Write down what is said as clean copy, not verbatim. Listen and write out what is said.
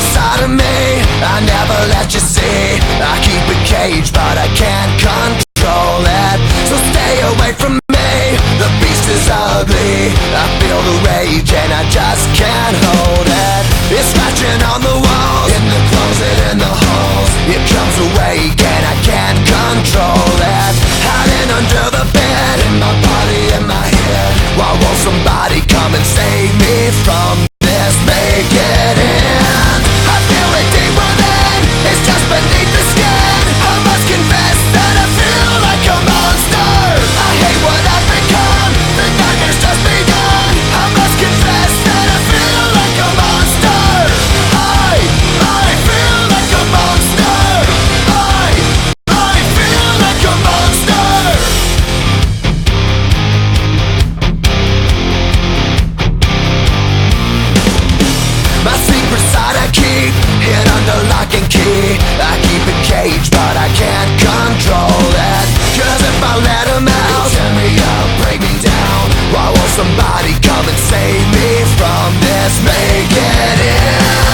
inside of me, I never let you see. I keep it caged, but I can't control it. So stay away from me, the beast is ugly. I feel the rage and I just can't hold it. It's scratching on the walls, in the closet, in the halls. It comes awake and I can't control it. Hiding under the bed, in my body, in my head. Why won't somebody come and save me from this? Make it end. I feel it deep within, it's just beneath the skin. I must confess that I feel like a monster. I hate what I've become, the nightmare's just begun. I must confess that I feel like a monster. I feel like a monster. I feel like a monster. My secret side I keep hid under lock and key. I keep it caged, but I can't control it. Cause if I let him out, tear me up, break me down. Why won't somebody come and save me from this? Make it end.